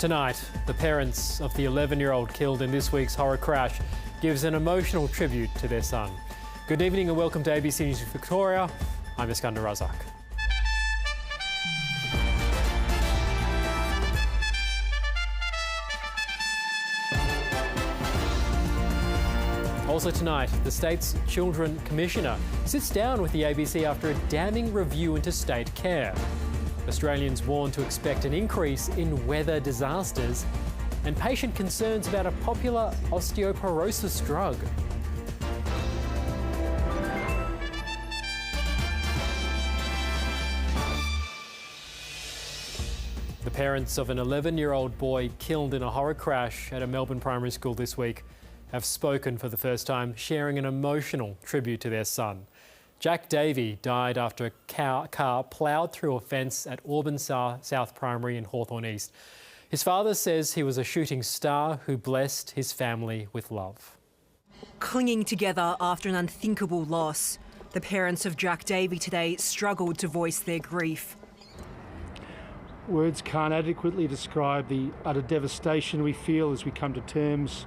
Tonight, the parents of the 11-year-old killed in this week's horror crash gives an emotional tribute to their son. Good evening and welcome to ABC News Victoria. I'm Iskhandar Razak. Also tonight, the state's Children Commissioner sits down with the ABC after a damning review into state care. Australians warned to expect an increase in weather disasters, and patient concerns about a popular osteoporosis drug. The parents of an 11-year-old boy killed in a horror crash at a Melbourne primary school this week have spoken for the first time, sharing an emotional tribute to their son. Jack Davey died after a car ploughed through a fence at Auburn South Primary in Hawthorn East. His father says he was a shooting star who blessed his family with love. Clinging together after an unthinkable loss, the parents of Jack Davey today struggled to voice their grief. Words can't adequately describe the utter devastation we feel as we come to terms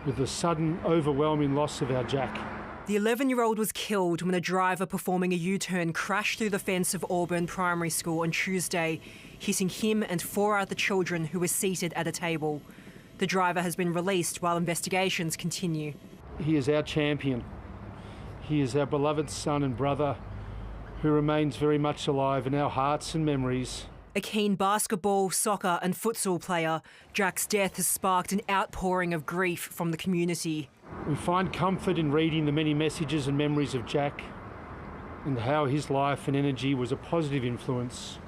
with the sudden, overwhelming loss of our Jack. The 11-year-old was killed when a driver performing a U-turn crashed through the fence of Auburn Primary School on Tuesday, hitting him and 4 other children who were seated at a table. The driver has been released while investigations continue. He is our champion. He is our beloved son and brother who remains very much alive in our hearts and memories. A keen basketball, soccer and futsal player, Jack's death has sparked an outpouring of grief from the community. We find comfort in reading the many messages and memories of Jack and how his life and energy was a positive influence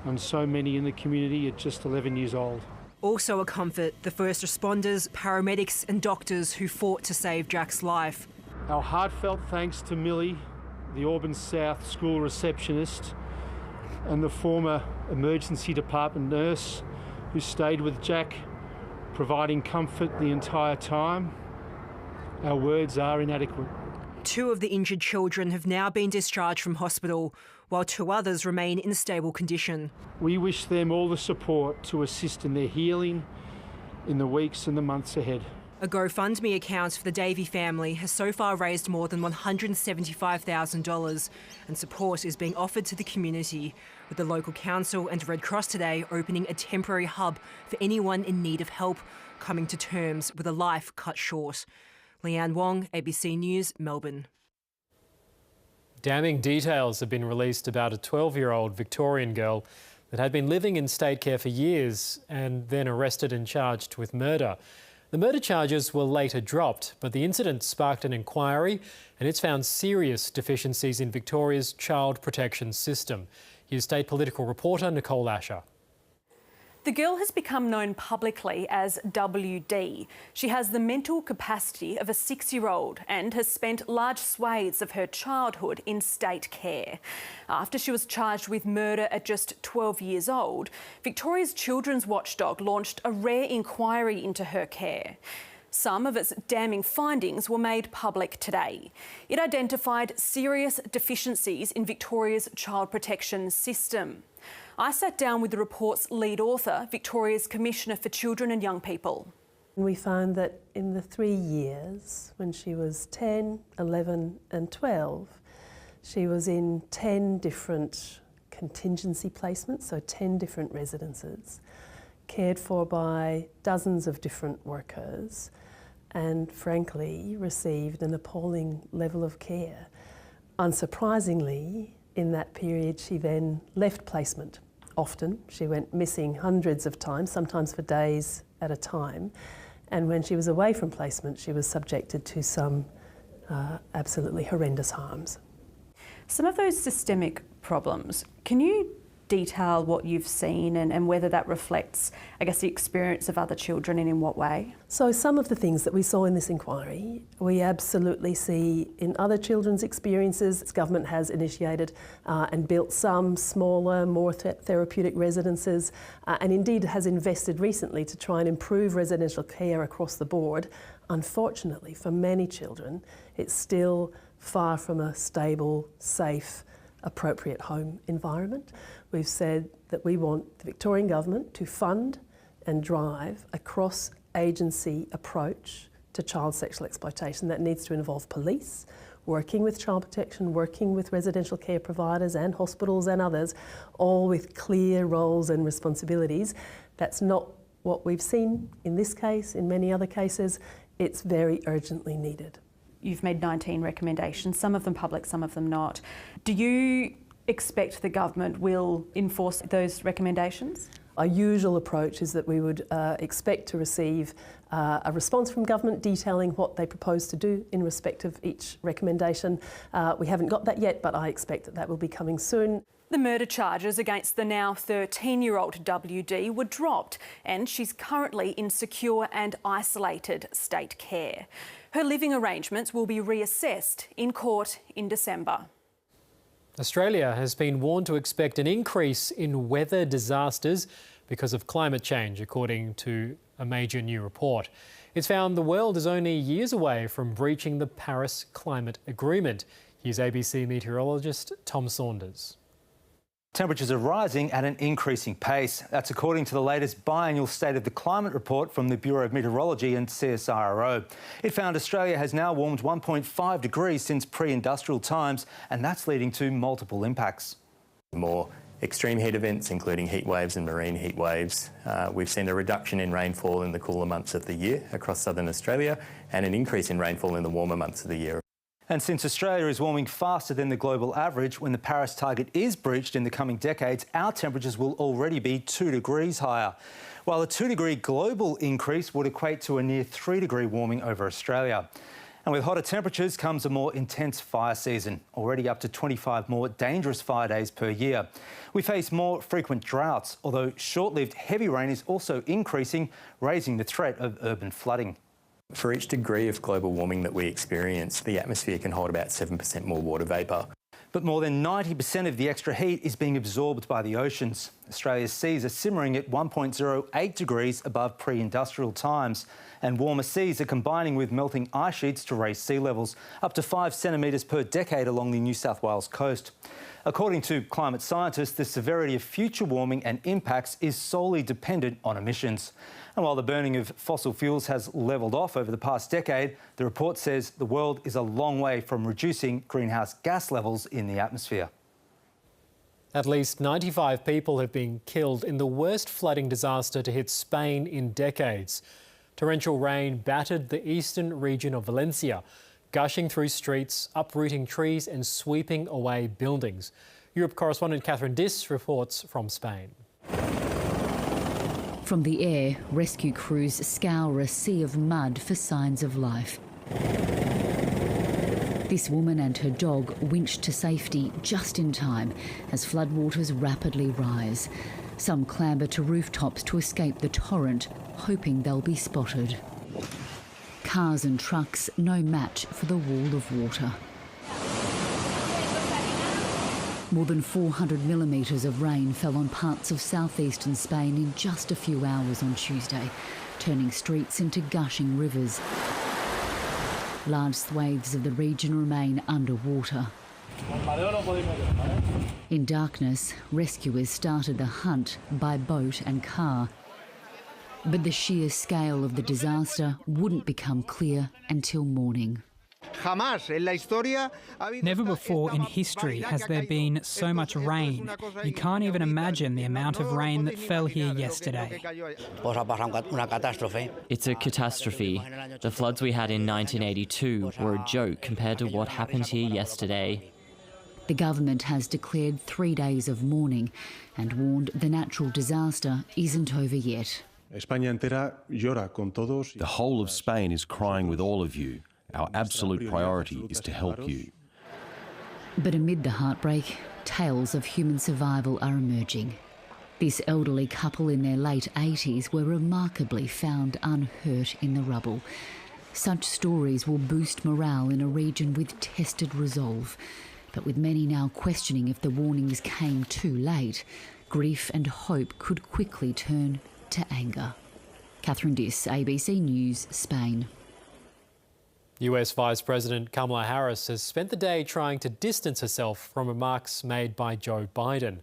on so many in the community at just 11 years old. Also a comfort, the first responders, paramedics and doctors who fought to save Jack's life. Our heartfelt thanks to Millie, the Auburn South School receptionist, and the former emergency department nurse who stayed with Jack, providing comfort the entire time. Our words are inadequate. 2 of the injured children have now been discharged from hospital, while 2 others remain in stable condition. We wish them all the support to assist in their healing in the weeks and the months ahead. A GoFundMe account for the Davey family has so far raised more than $175,000, and support is being offered to the community, with the local council and Red Cross today opening a temporary hub for anyone in need of help coming to terms with a life cut short. Leanne Wong, ABC News, Melbourne. Damning details have been released about a 12-year-old Victorian girl that had been living in state care for years and then arrested and charged with murder. The murder charges were later dropped, but the incident sparked an inquiry and it's found serious deficiencies in Victoria's child protection system. Here's state political reporter Nicole Asher. The girl has become known publicly as WD. She has the mental capacity of a 6-year-old and has spent large swathes of her childhood in state care. After she was charged with murder at just 12 years old, Victoria's children's watchdog launched a rare inquiry into her care. Some of its damning findings were made public today. It identified serious deficiencies in Victoria's child protection system. I sat down with the report's lead author, Victoria's Commissioner for Children and Young People. We found that in the 3 years, when she was 10, 11 and 12, she was in 10 different contingency placements, so 10 different residences, cared for by dozens of different workers, and frankly received an appalling level of care. Unsurprisingly, in that period she then left placement. Often she went missing hundreds of times, sometimes for days at a time, and when she was away from placement she was subjected to some absolutely horrendous harms. Some of those systemic problems, can you detail what you've seen and whether that reflects, I guess, the experience of other children and in what way? So some of the things that we saw in this inquiry, we absolutely see in other children's experiences. This government has initiated and built some smaller, more therapeutic residences and indeed has invested recently to try and improve residential care across the board. Unfortunately, for many children, it's still far from a stable, safe, appropriate home environment. We've said that we want the Victorian Government to fund and drive a cross-agency approach to child sexual exploitation that needs to involve police, working with child protection, working with residential care providers and hospitals and others, all with clear roles and responsibilities. That's not what we've seen in this case, in many other cases. It's very urgently needed. You've made 19 recommendations, some of them public, some of them not. Do you expect the government will enforce those recommendations? Our usual approach is that we would expect to receive a response from government detailing what they propose to do in respect of each recommendation. We haven't got that yet, but I expect that will be coming soon. The murder charges against the now 13-year-old WD were dropped, and she's currently in secure and isolated state care. Her living arrangements will be reassessed in court in December. Australia has been warned to expect an increase in weather disasters because of climate change, according to a major new report. It's found the world is only years away from breaching the Paris Climate Agreement. Here's ABC meteorologist Tom Saunders. Temperatures are rising at an increasing pace. That's according to the latest biannual State of the Climate report from the Bureau of Meteorology and CSIRO. It found Australia has now warmed 1.5 degrees since pre-industrial times, and that's leading to multiple impacts. More extreme heat events, including heat waves and marine heat waves. We've seen a reduction in rainfall in the cooler months of the year across southern Australia and an increase in rainfall in the warmer months of the year. And since Australia is warming faster than the global average, when the Paris target is breached in the coming decades, our temperatures will already be 2 degrees higher, while a 2-degree global increase would equate to a near 3-degree warming over Australia. And with hotter temperatures comes a more intense fire season, already up to 25 more dangerous fire days per year. We face more frequent droughts, although short-lived heavy rain is also increasing, raising the threat of urban flooding. For each degree of global warming that we experience, the atmosphere can hold about 7% more water vapour. But more than 90% of the extra heat is being absorbed by the oceans. Australia's seas are simmering at 1.08 degrees above pre-industrial times, and warmer seas are combining with melting ice sheets to raise sea levels up to 5 centimetres per decade along the New South Wales coast. According to climate scientists, the severity of future warming and impacts is solely dependent on emissions. And while the burning of fossil fuels has levelled off over the past decade, the report says the world is a long way from reducing greenhouse gas levels in the atmosphere. At least 95 people have been killed in the worst flooding disaster to hit Spain in decades. Torrential rain battered the eastern region of Valencia, gushing through streets, uprooting trees and sweeping away buildings. Europe correspondent Catherine Diss reports from Spain. From the air, rescue crews scour a sea of mud for signs of life. This woman and her dog winched to safety just in time as floodwaters rapidly rise. Some clamber to rooftops to escape the torrent, hoping they'll be spotted. Cars and trucks, no match for the wall of water. More than 400 millimetres of rain fell on parts of southeastern Spain in just a few hours on Tuesday, turning streets into gushing rivers. Large swathes of the region remain underwater. In darkness, rescuers started the hunt by boat and car. But the sheer scale of the disaster wouldn't become clear until morning. Never before in history has there been so much rain. You can't even imagine the amount of rain that fell here yesterday. It's a catastrophe. The floods we had in 1982 were a joke compared to what happened here yesterday. The government has declared 3 days of mourning and warned the natural disaster isn't over yet. The whole of Spain is crying with all of you. Our absolute priority is to help you. But amid the heartbreak, tales of human survival are emerging. This elderly couple in their late 80s were remarkably found unhurt in the rubble. Such stories will boost morale in a region with tested resolve. But with many now questioning if the warnings came too late, grief and hope could quickly turn to anger. Catherine Diss, ABC News, Spain. US Vice President Kamala Harris has spent the day trying to distance herself from remarks made by Joe Biden.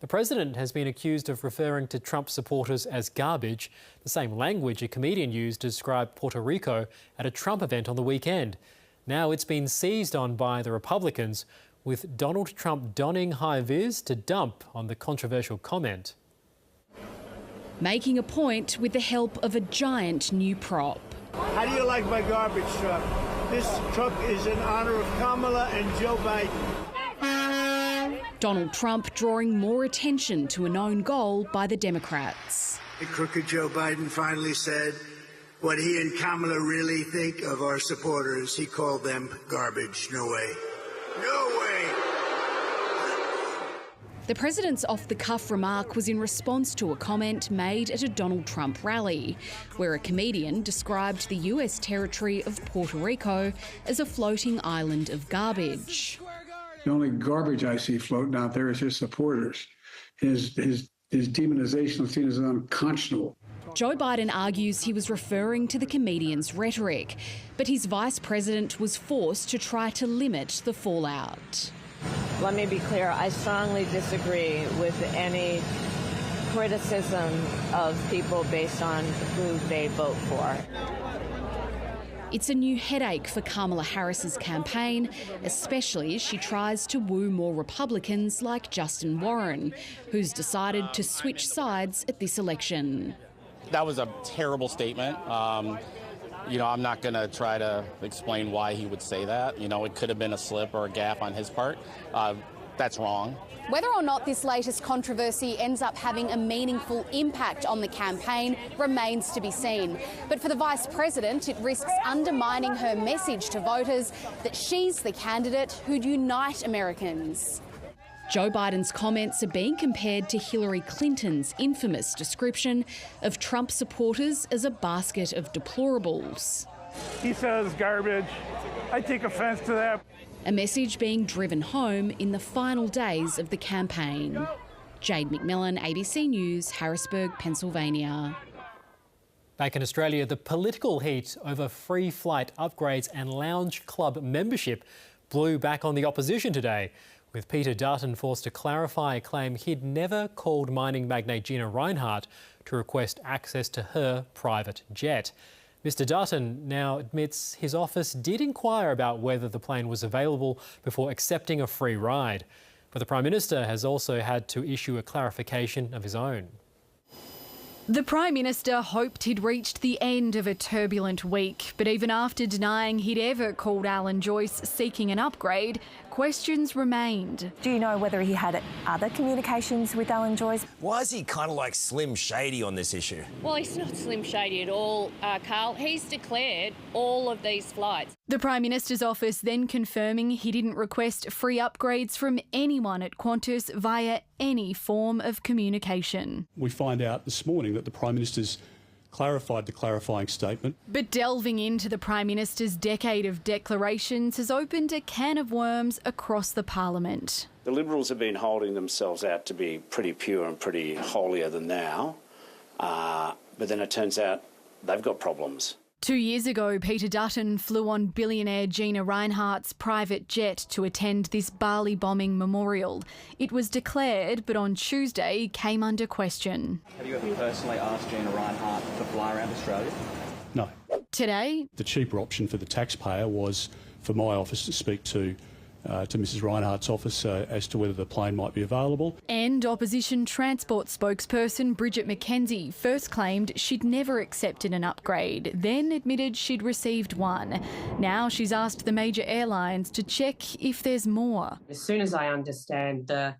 The president has been accused of referring to Trump supporters as garbage, the same language a comedian used to describe Puerto Rico at a Trump event on the weekend. Now it's been seized on by the Republicans, with Donald Trump donning high-vis to dump on the controversial comment. Making a point with the help of a giant new prop. How do you like my garbage truck? This truck is in honour of Kamala and Joe Biden. Donald Trump drawing more attention to a known goal by the Democrats. The crooked Joe Biden finally said what he and Kamala really think of our supporters. He called them garbage. No way. No way. The president's off-the-cuff remark was in response to a comment made at a Donald Trump rally, where a comedian described the US territory of Puerto Rico as a floating island of garbage. The only garbage I see floating out there is his supporters. His demonization of things is unconscionable. Joe Biden argues he was referring to the comedian's rhetoric, but his vice president was forced to try to limit the fallout. Let me be clear, I strongly disagree with any criticism of people based on who they vote for. It's a new headache for Kamala Harris's campaign, especially as she tries to woo more Republicans like Justin Warren, who's decided to switch sides at this election. That was a terrible statement. I'm not going to try to explain why he would say that. It could have been a slip or a gaffe on his part. That's wrong. Whether or not this latest controversy ends up having a meaningful impact on the campaign remains to be seen. But for the Vice President, it risks undermining her message to voters that she's the candidate who'd unite Americans. Joe Biden's comments are being compared to Hillary Clinton's infamous description of Trump supporters as a basket of deplorables. He says garbage. I take offence to that. A message being driven home in the final days of the campaign. Jade McMillan, ABC News, Harrisburg, Pennsylvania. Back in Australia, the political heat over free flight upgrades and lounge club membership blew back on the opposition today, with Peter Dutton forced to clarify a claim he'd never called mining magnate Gina Rinehart to request access to her private jet. Mr Dutton now admits his office did inquire about whether the plane was available before accepting a free ride. But the Prime Minister has also had to issue a clarification of his own. The Prime Minister hoped he'd reached the end of a turbulent week, but even after denying he'd ever called Alan Joyce seeking an upgrade, questions remained. Do you know whether he had other communications with Alan Joyce? Why is he kind of like Slim Shady on this issue? Well, he's not Slim Shady at all, Carl. He's declared all of these flights. The Prime Minister's office then confirming he didn't request free upgrades from anyone at Qantas via any form of communication. We find out this morning that the Prime Minister's clarified the clarifying statement. But delving into the Prime Minister's decade of declarations has opened a can of worms across the Parliament. The Liberals have been holding themselves out to be pretty pure and pretty holier than thou, but then it turns out they've got problems. 2 years ago, Peter Dutton flew on billionaire Gina Rinehart's private jet to attend this Bali bombing memorial. It was declared, but on Tuesday came under question. Have you ever personally asked Gina Rinehart to fly around Australia? No. Today, the cheaper option for the taxpayer was for my office to speak to Mrs Rinehart's office as to whether the plane might be available. And opposition transport spokesperson Bridget McKenzie first claimed she'd never accepted an upgrade, then admitted she'd received one. Now she's asked the major airlines to check if there's more. As soon as I understand the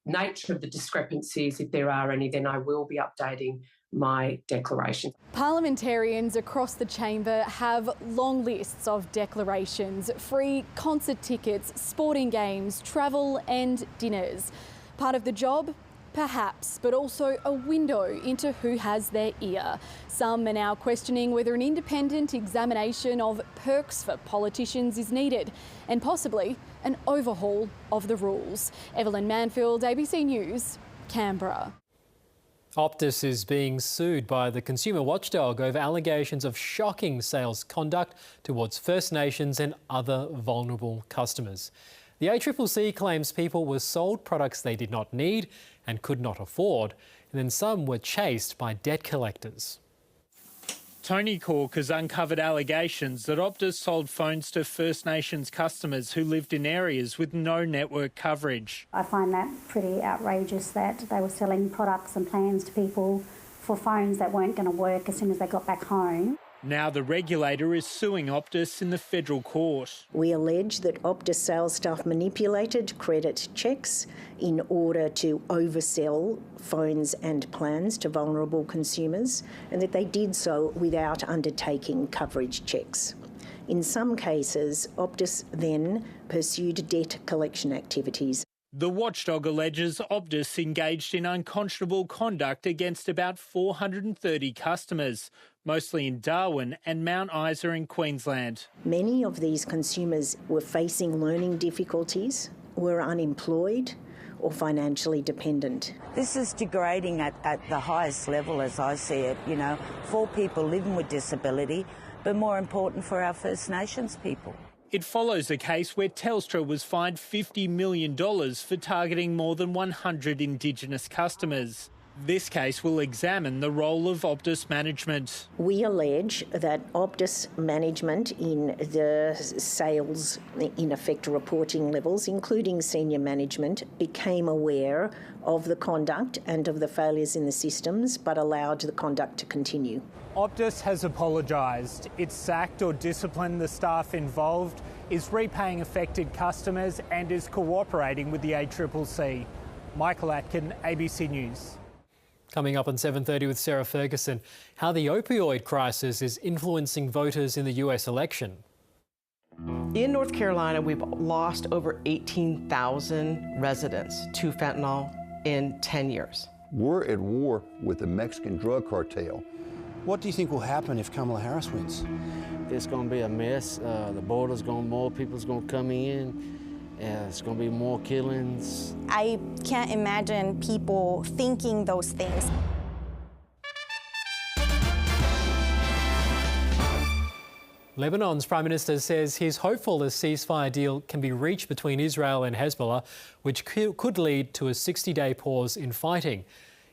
nature of the discrepancies, if there are any, then I will be updating my declaration. Parliamentarians across the chamber have long lists of declarations: free concert tickets, sporting games, travel and dinners. Part of the job? Perhaps, but also a window into who has their ear. Some are now questioning whether an independent examination of perks for politicians is needed, and possibly an overhaul of the rules. Evelyn Manfield, ABC News, Canberra. Optus is being sued by the consumer watchdog over allegations of shocking sales conduct towards First Nations and other vulnerable customers. The ACCC claims people were sold products they did not need and could not afford, and then some were chased by debt collectors. Tony Cork has uncovered allegations that Optus sold phones to First Nations customers who lived in areas with no network coverage. I find that pretty outrageous that they were selling products and plans to people for phones that weren't going to work as soon as they got back home. Now the regulator is suing Optus in the federal court. We allege that Optus sales staff manipulated credit checks in order to oversell phones and plans to vulnerable consumers, and that they did so without undertaking coverage checks. In some cases, Optus then pursued debt collection activities. The watchdog alleges Optus engaged in unconscionable conduct against about 430 customers, mostly in Darwin and Mount Isa in Queensland. Many of these consumers were facing learning difficulties, were unemployed or financially dependent. This is degrading at the highest level, as I see it, for people living with disability, but more important for our First Nations people. It follows a case where Telstra was fined $50 million for targeting more than 100 Indigenous customers. This case will examine the role of Optus management. We allege that Optus management in the sales, in effect, reporting levels, including senior management, became aware of the conduct and of the failures in the systems, but allowed the conduct to continue. Optus has apologised. It's sacked or disciplined the staff involved, is repaying affected customers and is cooperating with the ACCC. Michael Atkin, ABC News. Coming up on 7:30 with Sarah Ferguson, how the opioid crisis is influencing voters in the US election. In North Carolina, we've lost over 18,000 residents to fentanyl in 10 years. We're at war with the Mexican drug cartel. What do you think will happen if Kamala Harris wins? It's going to be a mess. The border's going, more people's going to come in. It's going to be more killings. I can't imagine people thinking those things. Lebanon's Prime Minister says he's hopeful a ceasefire deal can be reached between Israel and Hezbollah, which could lead to a 60-day pause in fighting.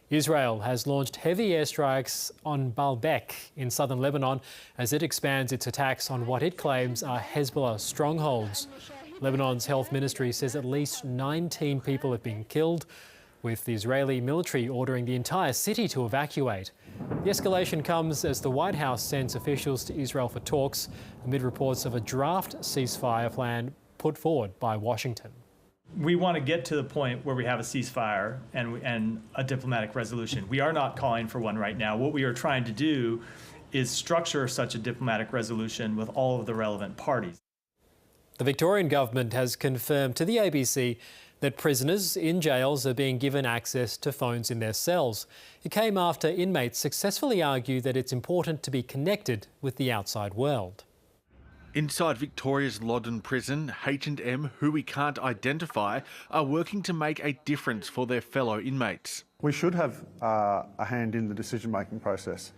Israel has launched heavy airstrikes on Baalbek in southern Lebanon as it expands its attacks on what it claims are Hezbollah strongholds. Lebanon's health ministry says at least 19 people have been killed, with the Israeli military ordering the entire city to evacuate. The escalation comes as the White House sends officials to Israel for talks amid reports of a draft ceasefire plan put forward by Washington. We want to get to the point where we have a ceasefire and a diplomatic resolution. We are not calling for one right now. What we are trying to do is structure such a diplomatic resolution with all of the relevant parties. The Victorian government has confirmed to the ABC that prisoners in jails are being given access to phones in their cells. It came after inmates successfully argue that it's important to be connected with the outside world. Inside Victoria's Loddon prison, H&M, who we can't identify, are working to make a difference for their fellow inmates. We should have a hand in the decision-making process,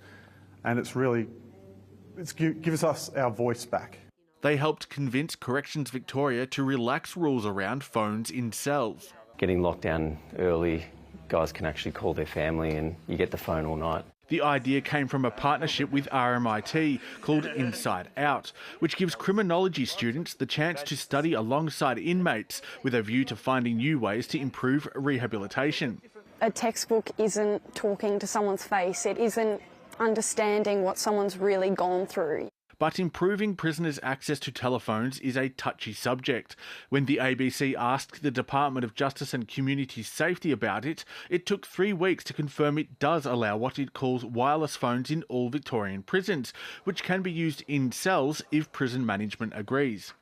and it gives us our voice back. They helped convince Corrections Victoria to relax rules around phones in cells. Getting locked down early, guys can actually call their family and you get the phone all night. The idea came from a partnership with RMIT called Inside Out, which gives criminology students the chance to study alongside inmates with a view to finding new ways to improve rehabilitation. A textbook isn't talking to someone's face, it isn't understanding what someone's really gone through. But improving prisoners' access to telephones is a touchy subject. When the ABC asked the Department of Justice and Community Safety about it, it took 3 weeks to confirm it does allow what it calls wireless phones in all Victorian prisons, which can be used in cells if prison management agrees.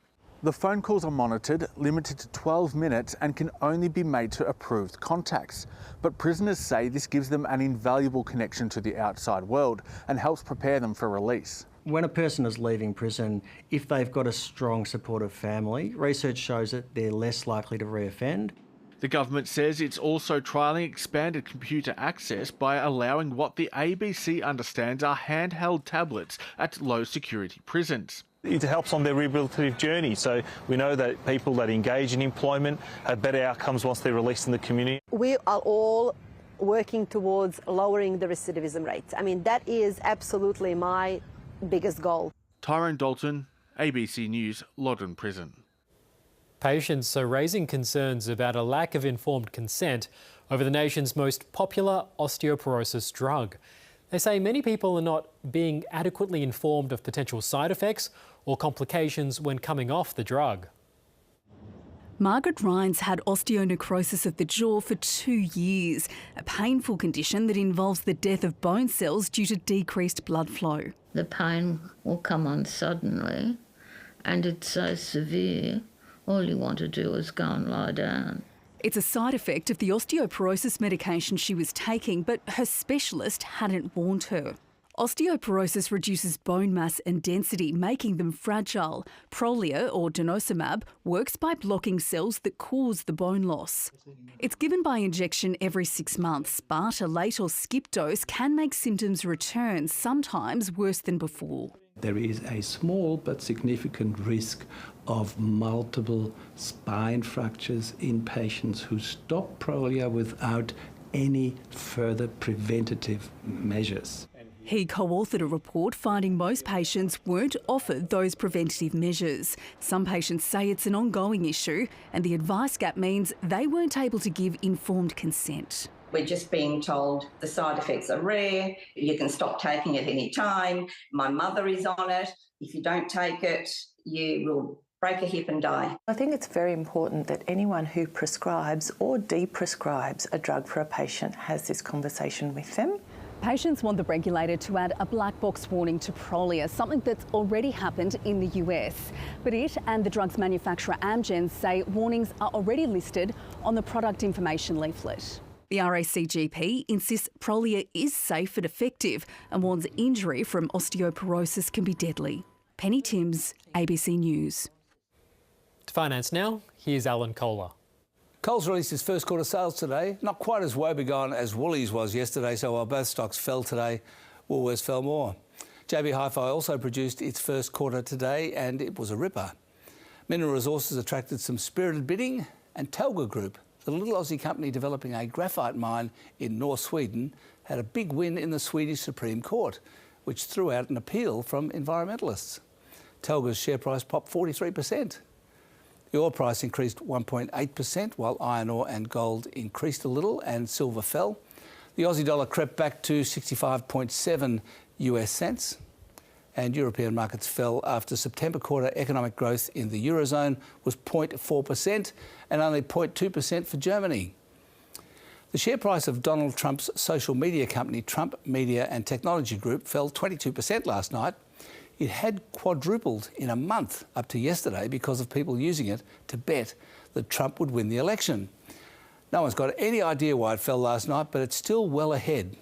The phone calls are monitored, limited to 12 minutes, and can only be made to approved contacts. But prisoners say this gives them an invaluable connection to the outside world and helps prepare them for release. When a person is leaving prison, if they've got a strong supportive family, research shows that they're less likely to reoffend. The government says it's also trialling expanded computer access by allowing what the ABC understands are handheld tablets at low security prisons. It helps on their rehabilitative journey. So we know that people that engage in employment have better outcomes once they're released in the community. We are all working towards lowering the recidivism rates. I mean, that is absolutely my biggest goal. Tyrone Dalton, ABC News, Loddon Prison. Patients are raising concerns about a lack of informed consent over the nation's most popular osteoporosis drug. They say many people are not being adequately informed of potential side effects or complications when coming off the drug. Margaret Rhines had osteonecrosis of the jaw for 2 years, a painful condition that involves the death of bone cells due to decreased blood flow. The pain will come on suddenly and it's so severe, all you want to do is go and lie down. It's a side effect of the osteoporosis medication she was taking, but her specialist hadn't warned her. Osteoporosis reduces bone mass and density, making them fragile. Prolia, or denosumab, works by blocking cells that cause the bone loss. It's given by injection every 6 months, but a late or skip dose can make symptoms return, sometimes worse than before. There is a small but significant risk of multiple spine fractures in patients who stop Prolia without any further preventative measures. He co-authored a report finding most patients weren't offered those preventative measures. Some patients say it's an ongoing issue, and the advice gap means they weren't able to give informed consent. We're just being told the side effects are rare, you can stop taking it any time, my mother is on it, if you don't take it, you will break a hip and die. I think it's very important that anyone who prescribes or de-prescribes a drug for a patient has this conversation with them. Patients want the regulator to add a black box warning to Prolia, something that's already happened in the US. But it and the drug's manufacturer Amgen say warnings are already listed on the product information leaflet. The RACGP insists Prolia is safe and effective and warns injury from osteoporosis can be deadly. Penny Timms, ABC News. To finance now, here's Alan Kohler. Coles released its first quarter sales today. Not quite as woebegone as Woolies was yesterday, so while both stocks fell today, Woolworths fell more. JB Hi-Fi also produced its first quarter today, and it was a ripper. Mineral Resources attracted some spirited bidding, and Telga Group, the little Aussie company developing a graphite mine in North Sweden, had a big win in the Swedish Supreme Court, which threw out an appeal from environmentalists. Telga's share price popped 43%. The oil price increased 1.8%, while iron ore and gold increased a little and silver fell. The Aussie dollar crept back to 65.7 US cents. And European markets fell after September quarter economic growth in the Eurozone was 0.4% and only 0.2% for Germany. The share price of Donald Trump's social media company, Trump Media and Technology Group, fell 22% last night. It had quadrupled in a month up to yesterday because of people using it to bet that Trump would win the election. No one's got any idea why it fell last night, but it's still well ahead.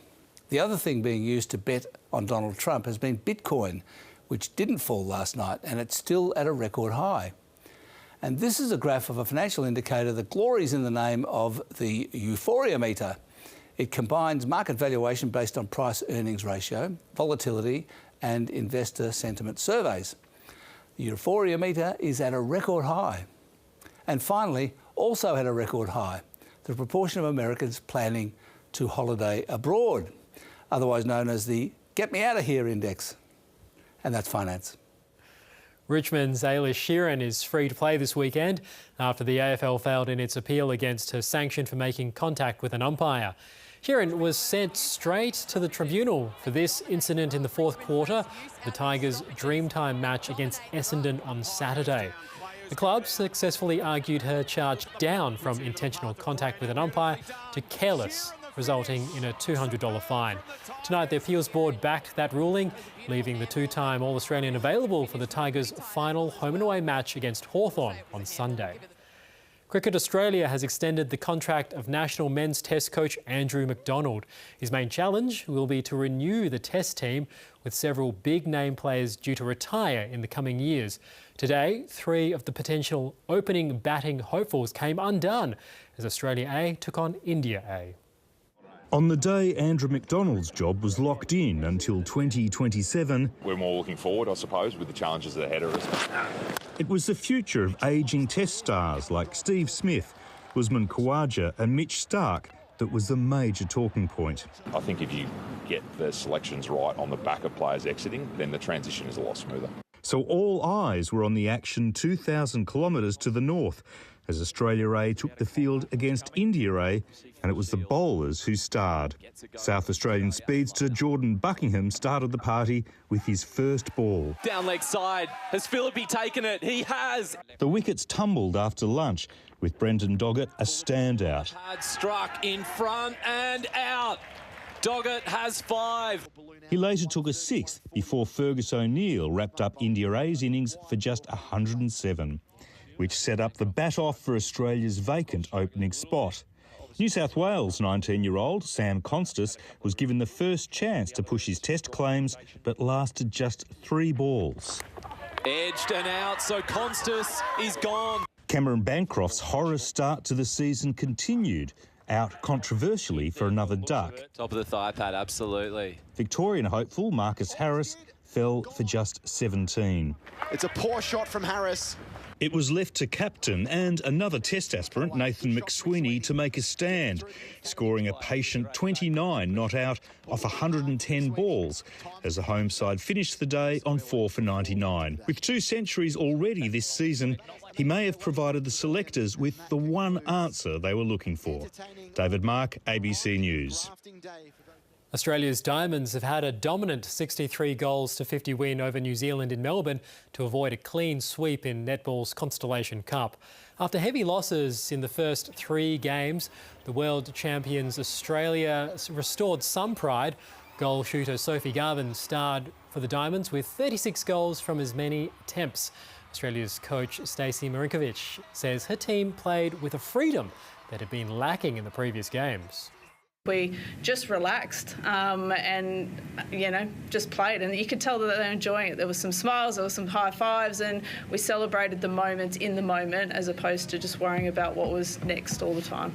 The other thing being used to bet on Donald Trump has been Bitcoin, which didn't fall last night, and it's still at a record high. And this is a graph of a financial indicator that glories in the name of the Euphoria meter. It combines market valuation based on price-earnings ratio, volatility, and investor sentiment surveys. The Euphoria meter is at a record high. And finally, also at a record high, the proportion of Americans planning to holiday abroad, otherwise known as the Get Me Out of Here index. And that's finance. Richmond's Ailish Sheeran is free to play this weekend after the AFL failed in its appeal against her sanction for making contact with an umpire. Sheeran was sent straight to the tribunal for this incident in the fourth quarter, the Tigers' Dreamtime match against Essendon on Saturday. The club successfully argued her charge down from intentional contact with an umpire to careless, resulting in a $200 fine. Tonight, the appeals board backed that ruling, leaving the two-time All-Australian available for the Tigers' final home and away match against Hawthorn on Sunday. Cricket Australia has extended the contract of national men's test coach Andrew McDonald. His main challenge will be to renew the test team, with several big-name players due to retire in the coming years. Today, 3 of the potential opening batting hopefuls came undone as Australia A took on India A. On the day Andrew McDonald's job was locked in until 2027, we're more looking forward, I suppose, with the challenges ahead of us. It was the future of ageing Test stars like Steve Smith, Usman Khawaja and Mitch Starc that was the major talking point. I think if you get the selections right on the back of players exiting, then the transition is a lot smoother. So all eyes were on the action 2,000 kilometres to the north as Australia A took the field against India A, and it was the bowlers who starred. South Australian speedster Jordan Buckingham started the party with his first ball. Down leg side. Has Phillippe taken it? He has. The wickets tumbled after lunch, with Brendan Doggett a standout. Hard struck in front and out. Doggett has 5. He later took a 6th before Fergus O'Neill wrapped up India A's innings for just 107, which set up the bat-off for Australia's vacant opening spot. New South Wales 19-year-old Sam Constas was given the first chance to push his Test claims, but lasted just 3 balls. Edged and out, so Constas is gone. Cameron Bancroft's horror start to the season continued, out controversially for another duck. Top of the thigh pad, absolutely. Victorian hopeful Marcus Harris fell for just 17. It's a poor shot from Harris. It was left to captain and another Test aspirant, Nathan McSweeney, to make a stand, scoring a patient 29 not out off 110 balls, as the home side finished the day on 4 for 99. With 2 centuries already this season, he may have provided the selectors with the one answer they were looking for. David Mark, ABC News. Australia's Diamonds have had a dominant 63 goals to 50 win over New Zealand in Melbourne to avoid a clean sweep in netball's Constellation Cup. After heavy losses in the first 3 games, the world champions Australia restored some pride. Goal shooter Sophie Garvin starred for the Diamonds with 36 goals from as many attempts. Australia's coach Stacey Marinkovic says her team played with a freedom that had been lacking in the previous games. We just relaxed and, just played. And you could tell that they were enjoying it. There were some smiles, there were some high fives, and we celebrated the moment in the moment as opposed to just worrying about what was next all the time.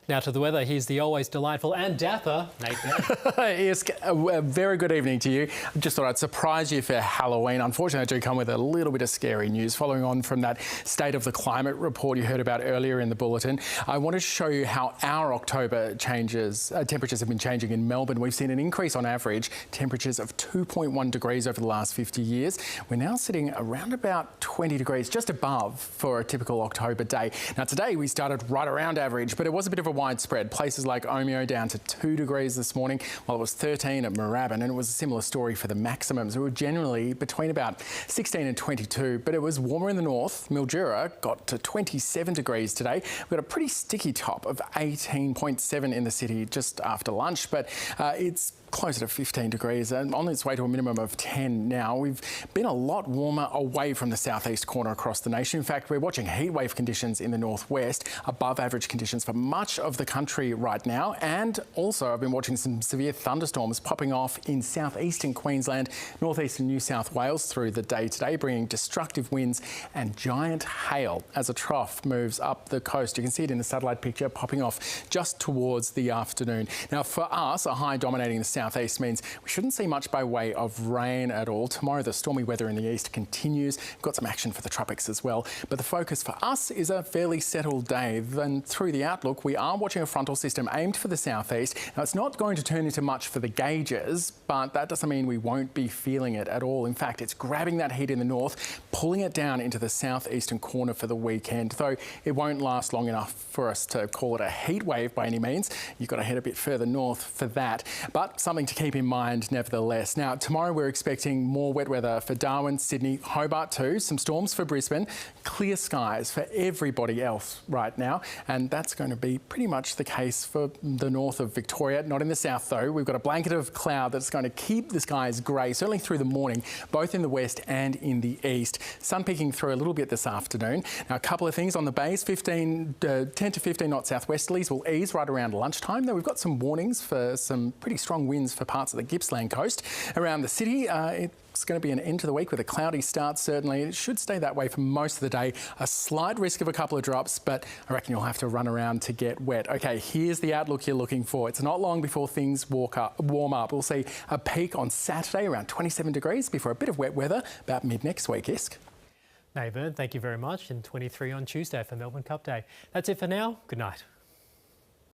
Now to the weather, here's the always delightful and dapper Nate Byrne. Yes, a very good evening to you. I just thought I'd surprise you for Halloween. Unfortunately, I do come with a little bit of scary news. Following on from that State of the Climate report you heard about earlier in the bulletin, I wanted to show you how our October temperatures have been changing in Melbourne. We've seen an increase on average, temperatures of 2.1 degrees over the last 50 years. We're now sitting around about 20 degrees, just above for a typical October day. Now today we started right around average, but it was a bit of a widespread. Places like Omeo down to 2 degrees this morning, while it was 13 at Moorabbin, and it was a similar story for the maximums. We were generally between about 16 and 22, but it was warmer in the north. Mildura got to 27 degrees today. We've got a pretty sticky top of 18.7 in the city just after lunch, but it's closer to 15 degrees and on its way to a minimum of 10 now. We've been a lot warmer away from the southeast corner across the nation. In fact, we're watching heatwave conditions in the northwest, above average conditions for much of the country right now. And also I've been watching some severe thunderstorms popping off in southeastern Queensland, northeastern New South Wales through the day today, bringing destructive winds and giant hail as a trough moves up the coast. You can see it in the satellite picture popping off just towards the afternoon. Now for us, a high dominating the southeast means we shouldn't see much by way of rain at all. Tomorrow the stormy weather in the east continues. We've got some action for the tropics as well, but the focus for us is a fairly settled day. Then through the outlook we are watching a frontal system aimed for the southeast. Now it's not going to turn into much for the gauges, but that doesn't mean we won't be feeling it at all. In fact, it's grabbing that heat in the north, pulling it down into the southeastern corner for the weekend, though it won't last long enough for us to call it a heat wave by any means. You've got to head a bit further north for that, but something to keep in mind nevertheless. Now tomorrow we're expecting more wet weather for Darwin, Sydney, Hobart too, some storms for Brisbane, clear skies for everybody else right now, and that's going to be pretty much the case for the north of Victoria. Not in the south though. We've got a blanket of cloud that's going to keep the skies grey, certainly through the morning, both in the west and in the east. Sun peeking through a little bit this afternoon. Now a couple of things on the bays, 10 to 15 knot southwesterlies will ease right around lunchtime, though we've got some warnings for some pretty strong winds for parts of the Gippsland coast. Around the city, it's It's going to be an end to the week with a cloudy start, certainly. It should stay that way for most of the day. A slight risk of a couple of drops, but I reckon you'll have to run around to get wet. OK, here's the outlook you're looking for. It's not long before things warm up. We'll see a peak on Saturday around 27 degrees before a bit of wet weather about mid next week. Isk. Byrne, thank you very much. And 23 on Tuesday for Melbourne Cup Day. That's it for now. Good night.